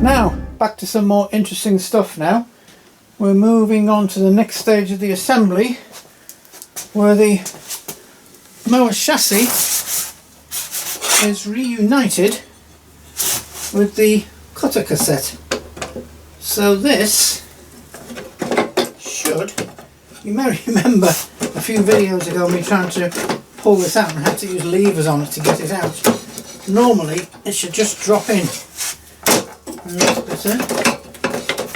Now, back to some more interesting stuff now. We're moving on to the next stage of the assembly, where the Mower chassis is reunited with the cutter cassette. So this should, you may remember a few videos ago me trying to pull this out and had to use levers on it to get it out. Normally it should just drop in. And this bit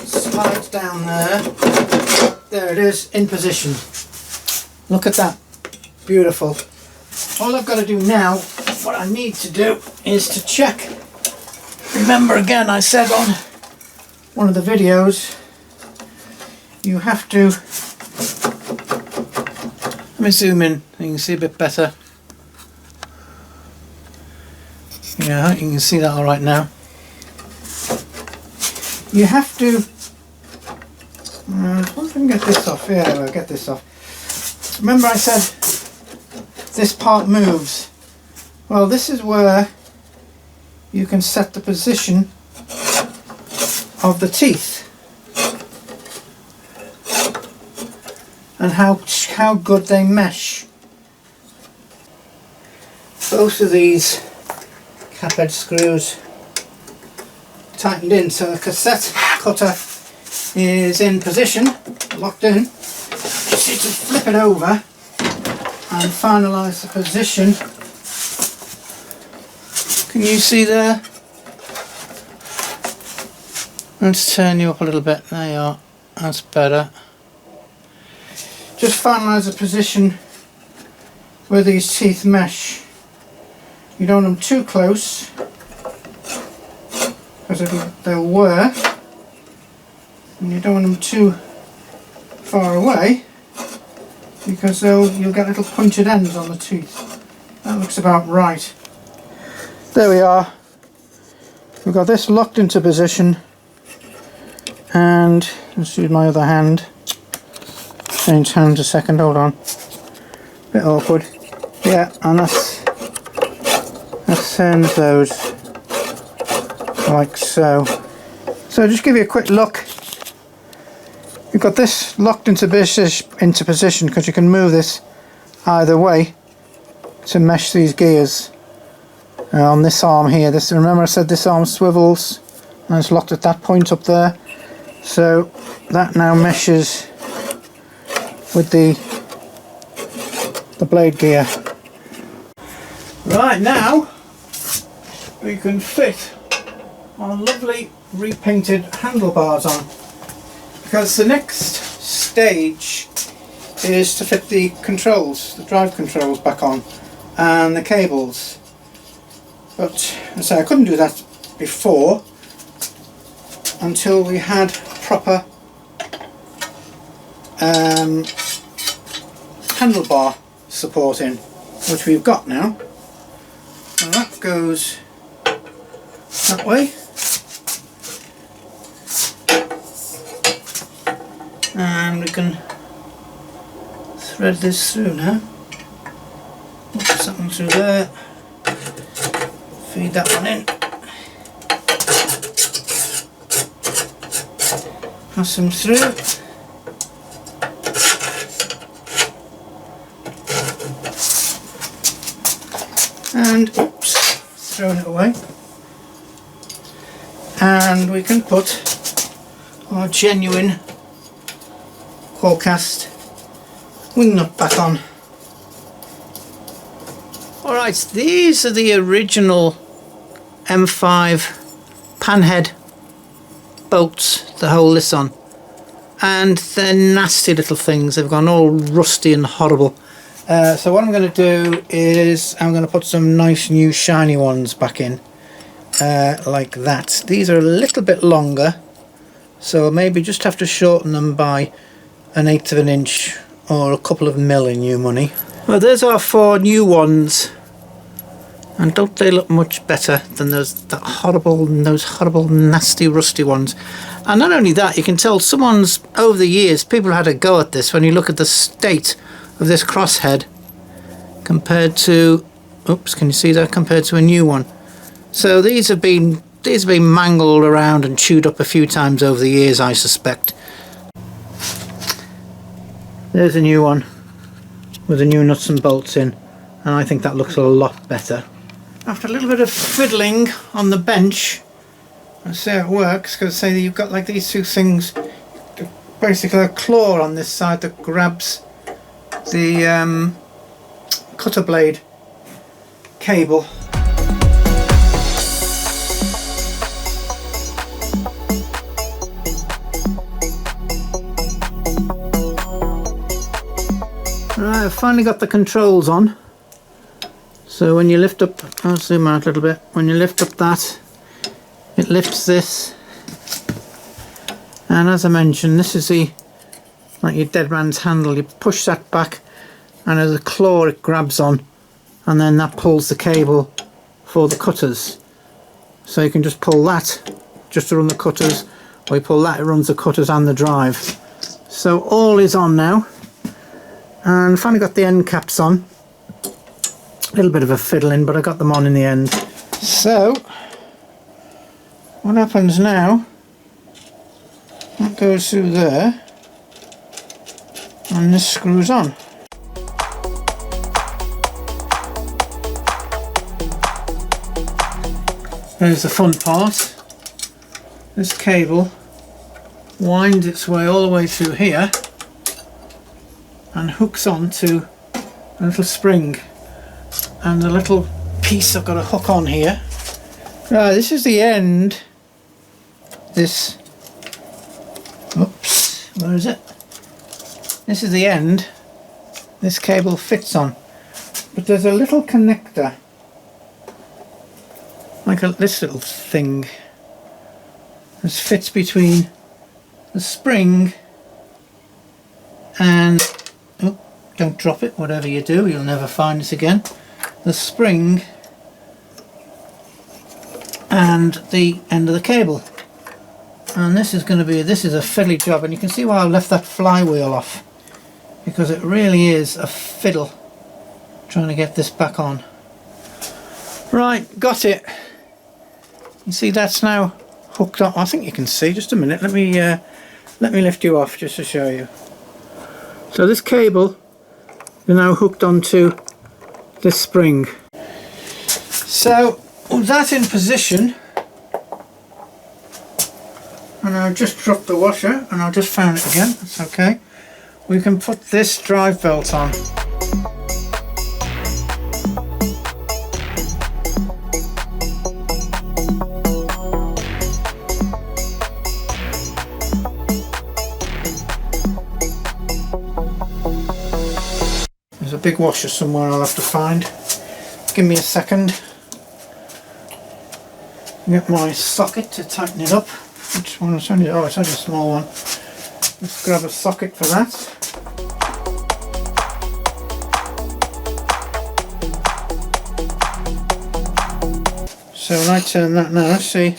slides down there. There it is, in position. Look at that, beautiful. All I've got to do now, what I need to do is to check. Remember again, I said on one of the videos, you have to, let me zoom in, you can see a bit better. Yeah, you can see that all right now. You have to, I wonder if I can get this off. Yeah, I'll get this off. Remember I said this part moves. Well, this is where you can set the position of the teeth and how good they mesh. Both of these cap head screws tightened in, so the cassette cutter is in position, locked in. Just need to flip it over and finalise the position. Can you see there? Let's turn you up a little bit. There you are. That's better. Just finalise the position where these teeth mesh. You don't want them too close, because they'll wear, and you don't want them too far away, because you'll get little punctured ends on the teeth. That looks about right. There we are. We've got this locked into position, and let's use my other hand. Change hands a second, hold on. Bit awkward. Yeah, and that sends those like so. So just give you a quick look. You've got this locked into position because you can move this either way to mesh these gears. On this arm here, remember I said this arm swivels and it's locked at that point up there, so that now meshes with the blade gear. Right, now we can fit our lovely repainted handlebars on, because the next stage is to fit the controls, the drive controls back on, and the cables. But as I say, I couldn't do that before until we had proper handlebar support in, which we've got now. And that goes that way, and we can thread this through now. Put something through there, feed that one in, pass them through, and oops, throwing it away. And we can put our genuine Qualcast wing nut back on. Alright, these are the original M5 panhead bolts that hold this on, and they're nasty little things. They've gone all rusty and horrible. So what I'm going to do is I'm going to put some nice new shiny ones back in. Like that. These are a little bit longer, so maybe just have to shorten them by 1/8 of an inch or a couple of mil in new money. Well, there's our 4 new ones, and don't they look much better than those horrible nasty rusty ones? And not only that, you can tell someone's, over the years, people had a go at this when you look at the state of this crosshead compared to, oops, can you see that, compared to a new one. So these have been mangled around and chewed up a few times over the years, I suspect. There's a new one with the new nuts and bolts in, and I think that looks a lot better. After a little bit of fiddling on the bench, let's see how it works, because say that you've got like these two things, basically a claw on this side that grabs the cutter blade cable. Right, I've finally got the controls on. So when you lift up, I'll zoom out a little bit, when you lift up that, it lifts this, and as I mentioned, this is the, like your dead man's handle, you push that back and there's a claw it grabs on, and then that pulls the cable for the cutters. So you can just pull that just to run the cutters, or you pull that, it runs the cutters and the drive. So all is on now, and finally got the end caps on. A little bit of a fiddling, but I got them on in the end. So what happens now, that goes through there and this screws on. There's the fun part. This cable winds its way all the way through here and hooks onto a little spring, and the little piece I've got to hook on here. Right, this is the end. This, oops, where is it? This is the end this cable fits on, but there's a little connector, like this little thing, this fits between the spring and, oh, don't drop it, whatever you do, you'll never find this again, the spring and the end of the cable. And this is going to be, this is a fiddly job, and you can see why I left that flywheel off, because it really is a fiddle trying to get this back on. Right, got it. You see that's now hooked up. I think you can see, just a minute, let me lift you off just to show you. So this cable is now hooked onto this spring. So with that in position, and I've just dropped the washer and I've just found it again, that's okay. We can put this drive belt on. There's a big washer somewhere I'll have to find. Give me a second. Get my socket to tighten it up. Which one is only? Oh, it's only a small one. Let's grab a socket for that. So when I turn that now, see,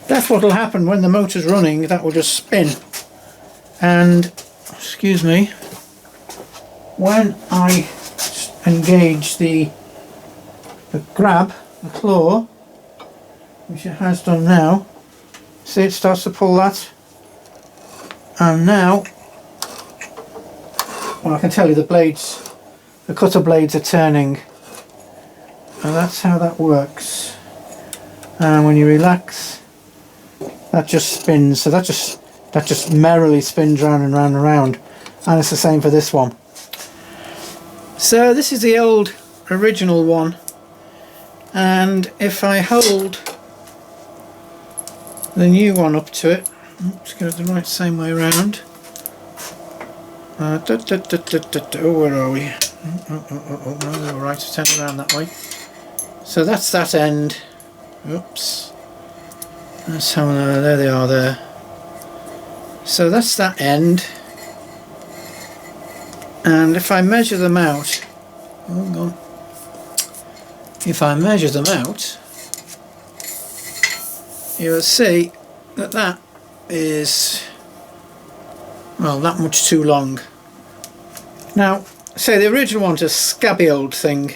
that's what will happen when the motor's running, that will just spin. And, excuse me, when I engage the grab, the claw, which it has done now, see it starts to pull that, and now, well, I can tell you the cutter blades are turning, and that's how that works. And when you relax, that just spins, so that just merrily spins round and round and round, and it's the same for this one. So this is the old original one, and if I hold the new one up to it, let's get it the right same way around. Oh, where are we? Oh, right, to turn around that way. So that's that end. Oops. That's how, there they are there. So that's that end. And if I measure them out, hold on. If I measure them out, you will see that that is, well, that much too long. Now, say the original one's a scabby old thing.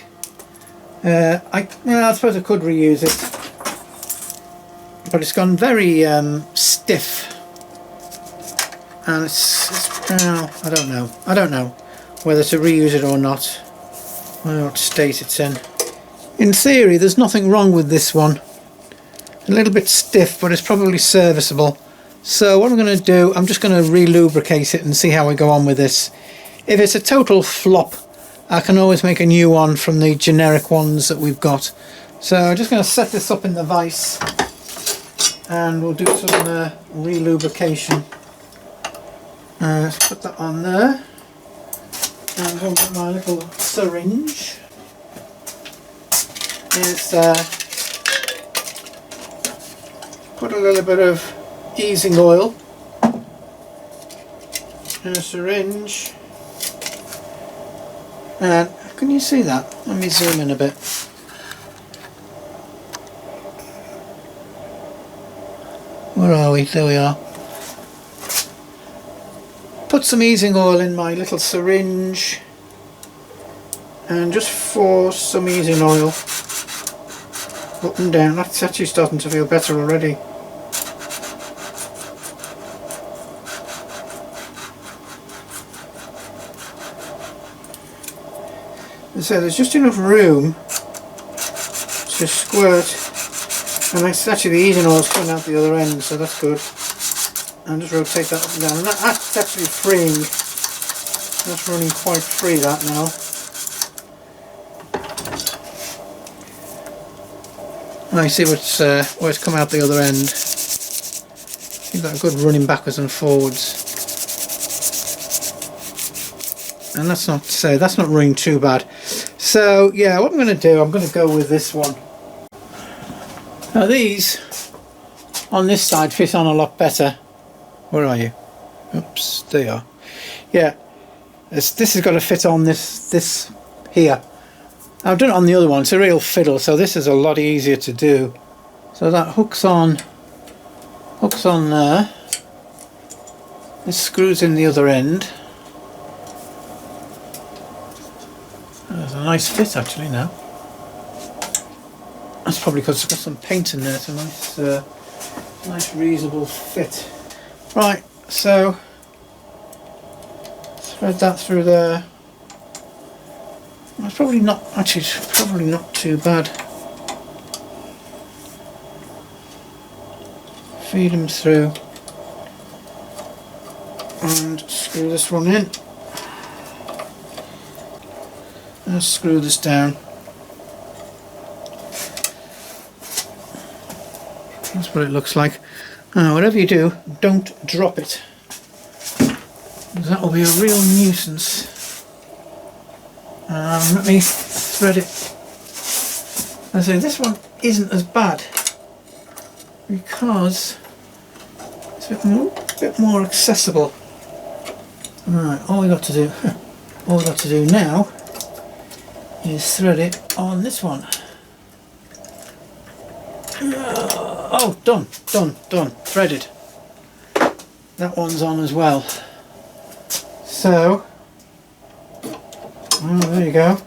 I suppose I could reuse it, but it's gone very stiff, and it's I don't know whether to reuse it or not. I don't know what state it's in. In theory, there's nothing wrong with this one. A little bit stiff, but it's probably serviceable. So what I'm going to do, I'm just going to re-lubricate it and see how we go on with this. If it's a total flop, I can always make a new one from the generic ones that we've got. So I'm just going to set this up in the vise, and we'll do some re-lubrication. Let's put that on there, and I'm going to put my little syringe. Put a little bit of easing oil in a syringe, and can you see that? Let me zoom in a bit. Where are we? There we are. Put some easing oil in my little syringe, and just force some easing oil up and down. That's actually starting to feel better already. So there's just enough room to squirt, and it's actually the easing oil's coming out the other end, so that's good. And just rotate that up and down, and that's actually freeing. That's running quite free, that now. I see where it's come out the other end. You've got a good running backwards and forwards, and that's not running too bad. So yeah, what I'm going to do, I'm going to go with this one. Now these on this side fit on a lot better. Where are you? Oops, there you are. Yeah, this has got to fit on this here. I've done it on the other one. It's a real fiddle, so this is a lot easier to do. So that hooks on there. This screws in the other end. There's a nice fit actually now. That's probably because it's got some paint in there. It's a nice reasonable fit. Right, so thread that through there. It's probably not too bad. Feed them through and screw this one in. And screw this down. That's what it looks like. Now, whatever you do, don't drop it, because that will be a real nuisance. Let me thread it. I say this one isn't as bad because it's a bit more accessible. Alright, all we got to do now is thread it on this one. Oh, done, threaded. That one's on as well. So, oh, there you go.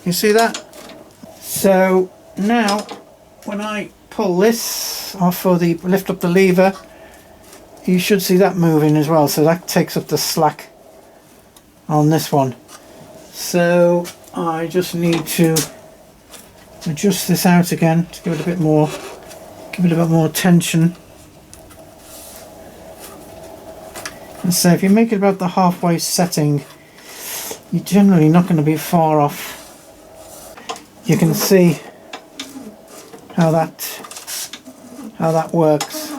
You see that? So now, when I pull this off or lift up the lever, you should see that moving as well. So that takes up the slack on this one. So I just need to adjust this out again to give it a bit more tension. And so if you make it about the halfway setting, you're generally not going to be far off. You can see how that works.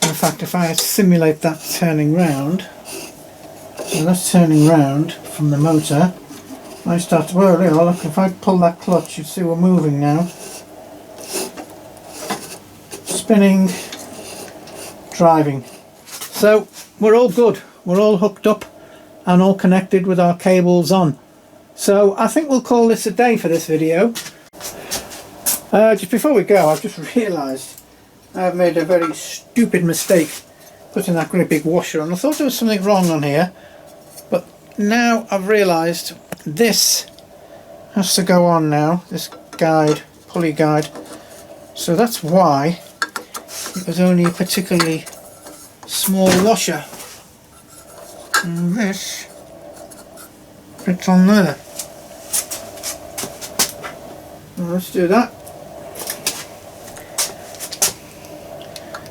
In fact, if I simulate that turning round, so that's turning round from the motor. I start to, well, look, if I pull that clutch, you see we're moving now. Spinning, driving. So we're all good. We're all hooked up and all connected with our cables on. So I think we'll call this a day for this video. Just before we go, I've just realised I've made a very stupid mistake putting that great big washer on. I thought there was something wrong on here, but now I've realised this has to go on now, this guide, pulley guide, so that's why it was only a particularly small washer, and this fits on there. Well, let's do that.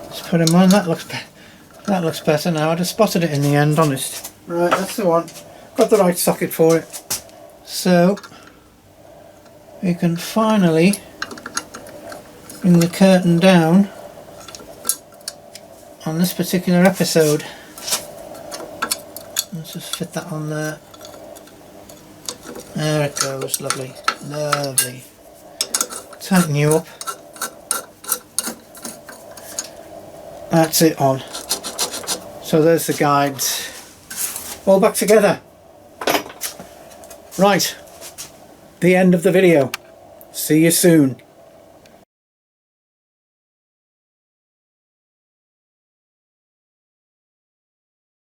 Let's put him on. That looks better now. I'd have spotted it in the end, honest. Right, that's the one. Got the right socket for it. So we can finally bring the curtain down on this particular episode. Let's just fit that on there. There it goes. Lovely, lovely. Tighten you up. That's it on. So there's the guides all back together. Right, the end of the video. See you soon.